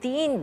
3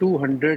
200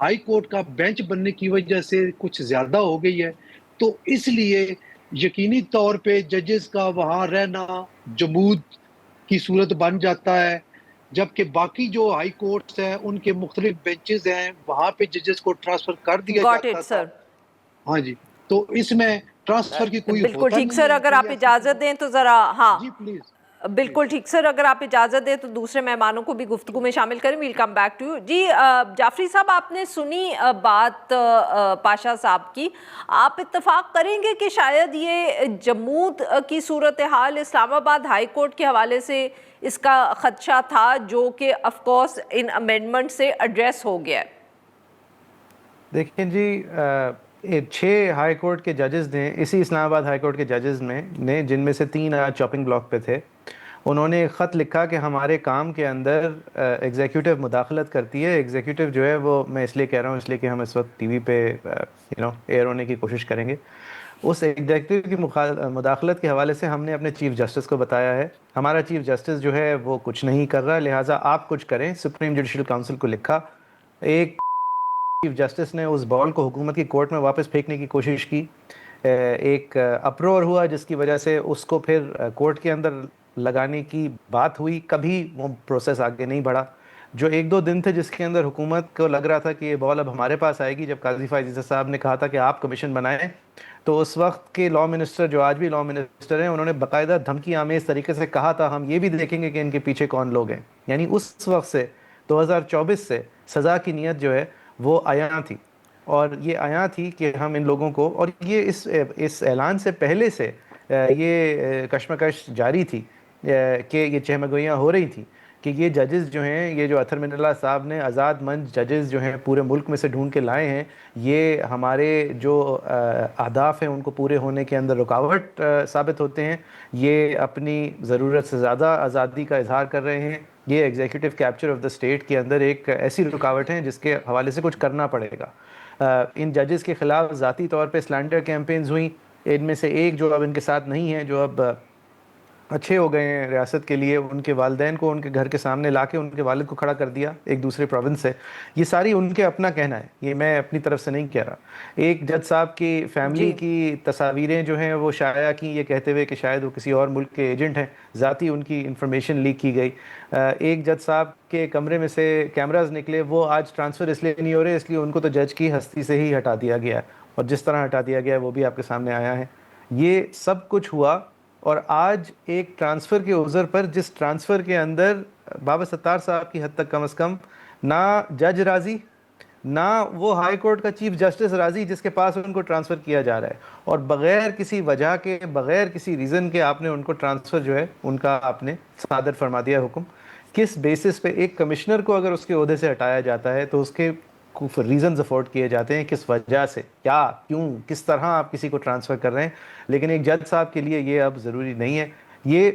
high court کا bench بننے کی وجہ سے کچھ زیادہ ہو گئی ہے، تو اس لیے یقینی طور پہ ججز کا وہاں رہنا جمود کی صورت بن جاتا ہے، جبکہ باقی جو ہائی کورٹس ہیں ان کے مختلف بینچز ہیں، وہاں پہ ججز کو ٹرانسفر کر دیا گاٹ جاتا اٹ تھا۔ سر. ہاں جی، تو اس میں ٹرانسفر کی کوئی بالکل ہوتا ٹھیک نہیں سر، ہے اگر کوئی آپ ایسی اجازت دیں تو ذرا ہاں جی پلیز بالکل ٹھیک سر، اگر آپ اجازت دیں تو دوسرے مہمانوں کو بھی گفتگو میں شامل کریں. Welcome back to you. Ji Jafri صاحب، آپ نے سنی بات پاشا صاحب کی، آپ اتفاق کریں گے کہ شاید یہ جمود کی صورتحال اسلام آباد ہائی کورٹ کے حوالے سے اس کا خدشہ تھا، جو کہ آف کورس ان امینڈمنٹ سے ایڈریس ہو گیا ہے؟ دیکھیں جی، 6 ہائی کورٹ کے ججز نے، اسی اسلام آباد ہائی کورٹ کے ججز نے جن میں سے 3 آج چاپنگ بلاک پہ تھے، انہوں نے ایک خط لکھا کہ ہمارے کام کے اندر ایگزیکیوٹیو مداخلت کرتی ہے. ایگزیکیوٹیو جو ہے وہ، میں اس لیے کہہ رہا ہوں اس لیے کہ ہم اس وقت ٹی وی پہ ایئر ہونے کی کوشش کریں گے. اس ایگزیکٹو کی مداخلت کے حوالے سے ہم نے اپنے چیف جسٹس کو بتایا ہے. ہمارا چیف جسٹس جو ہے وہ کچھ نہیں کر رہا، لہٰذا آپ کچھ کریں. سپریم جوڈیشل کونسل کو لکھا. ایک چیف جسٹس نے اس بال کو حکومت کی کورٹ میں واپس پھینکنے کی کوشش کی. ایک اپرور ہوا جس کی وجہ سے اس کو پھر کورٹ کے اندر لگانے کی بات ہوئی. کبھی وہ پروسیس آگے نہیں بڑھا. جو 1-2 دن تھے جس کے اندر حکومت کو لگ رہا تھا کہ یہ بال اب ہمارے پاس آئے گی، جب قاضی فائز صاحب نے کہا تھا کہ آپ کمیشن بنائیں، تو اس وقت کے لا منسٹر جو آج بھی لا منسٹر ہیں، انہوں نے باقاعدہ دھمکی آمیز طریقے سے کہا تھا ہم یہ بھی دیکھیں گے کہ ان کے پیچھے کون لوگ ہیں. یعنی اس وقت سے 2024 سے سزا کی نیت جو ہے وہ عیاں تھی، اور یہ عیاں تھی کہ ہم ان لوگوں کو، اور یہ اس اعلان سے پہلے سے یہ کشمکش جاری تھی کہ یہ چہمگوئیاں ہو رہی تھیں کہ یہ ججز جو ہیں، یہ جو اطہر من اللہ صاحب نے آزاد مند ججز جو ہیں پورے ملک میں سے ڈھونڈ کے لائے ہیں، یہ ہمارے جو اہداف ہیں ان کو پورے ہونے کے اندر رکاوٹ ثابت ہوتے ہیں. یہ اپنی ضرورت سے زیادہ آزادی کا اظہار کر رہے ہیں. یہ executive capture of the state کے اندر ایک ایسی رکاوٹ ہیں جس کے حوالے سے کچھ کرنا پڑے گا. ان ججز کے خلاف ذاتی طور پہ سلینڈر کیمپینز ہوئیں. ان میں سے ایک جو اب ان کے ساتھ نہیں ہیں، جو اب اچھے ہو گئے ہیں ریاست کے لیے، ان کے والدین کو ان کے گھر کے سامنے لا کے ان کے والد کو کھڑا کر دیا ایک دوسرے پروونس سے. یہ ساری ان کے اپنا کہنا ہے، یہ میں اپنی طرف سے نہیں کہہ رہا. ایک جج صاحب کی فیملی کی تصاویریں جو ہیں وہ شائع کی، یہ کہتے ہوئے کہ شاید وہ کسی اور ملک کے ایجنٹ ہیں، ذاتی ان کی انفارمیشن لیک کی گئی. ایک جج صاحب کے کمرے میں سے کیمراز نکلے، وہ آج ٹرانسفر اس لیے نہیں ہو رہے، اس لیے ان کو تو جج کی ہستی سے ہی ہٹا دیا گیا ہے، اور جس طرح ہٹا دیا گیا ہے وہ بھی آپ کے سامنے آیا ہے. یہ سب کچھ ہوا، اور آج ایک ٹرانسفر کے عذر پر، جس ٹرانسفر کے اندر بابا ستار صاحب کی حد تک کم از کم نہ جج راضی، نہ وہ ہائی کورٹ کا چیف جسٹس راضی جس کے پاس ان کو ٹرانسفر کیا جا رہا ہے، اور بغیر کسی وجہ کے، بغیر کسی ریزن کے آپ نے ان کو ٹرانسفر جو ہے ان کا آپ نے صادر فرما دیا حکم. کس بیسس پہ ایک کمشنر کو اگر اس کے عہدے سے ہٹایا جاتا ہے تو اس کے ریزنز افورڈ کیے جاتے ہیں، کس وجہ سے، کیا، کیوں، کس طرح آپ کسی کو ٹرانسفر کر رہے ہیں. لیکن ایک جج صاحب کے لیے یہ اب ضروری نہیں ہے. یہ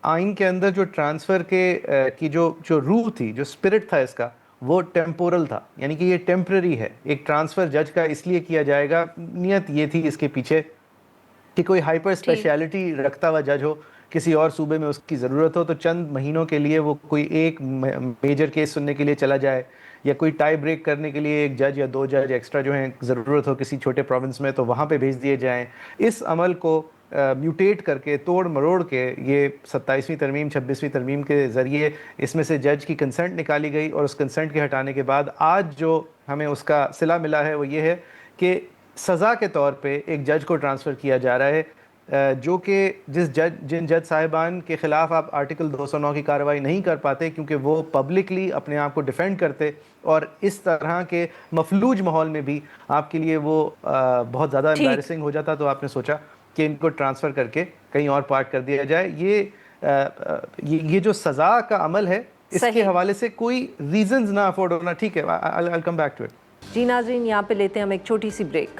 آئین کے اندر جو ٹرانسفر کی جو روح تھی، جو اسپرٹ تھا اس کا، وہ ٹیمپورل تھا. یعنی کہ یہ ٹیمپرری ہے. ایک ٹرانسفر جج کا اس لیے کیا جائے گا، نیت یہ تھی اس کے پیچھے کہ کوئی ہائپر اسپیشلٹی رکھتا ہوا جج ہو، کسی اور صوبے میں اس کی ضرورت ہو، تو چند مہینوں کے لیے وہ کوئی ایک میجر کیس سننے کے لیے چلا جائے، یا کوئی ٹائی بریک کرنے کے لیے ایک جج یا 2 جج ایکسٹرا جو ہیں ضرورت ہو کسی چھوٹے پروونس میں، تو وہاں پہ بھیج دیے جائیں. اس عمل کو میوٹیٹ کر کے، توڑ مروڑ کے، یہ 27ویں ترمیم 26ویں ترمیم کے ذریعے اس میں سے جج کی کنسنٹ نکالی گئی، اور اس کنسنٹ کے ہٹانے کے بعد آج جو ہمیں اس کا صلہ ملا ہے وہ یہ ہے کہ سزا کے طور پہ ایک جج کو ٹرانسفر کیا جا رہا ہے، جو کہ جن جج صاحبان کے خلاف آپ آرٹیکل 209 کی کارروائی نہیں کر پاتے کیونکہ وہ پبلکلی اپنے آپ کو ڈیفینڈ کرتے، اور اس طرح کے مفلوج ماحول میں بھی آپ کے لیے وہ بہت زیادہ امبیرسنگ ہو جاتا، تو آپ نے سوچا کہ ان کو ٹرانسفر کر کے کہیں اور پارٹ کر دیا جائے. یہ جو سزا کا عمل ہے اس کے حوالے سے کوئی ریزنز نہ افورڈ ہونا. ٹھیک ہے، I'll come back to it. جی ناظرین، یہاں پہ لیتے ہیں ہم ایک چھوٹی سی بریک.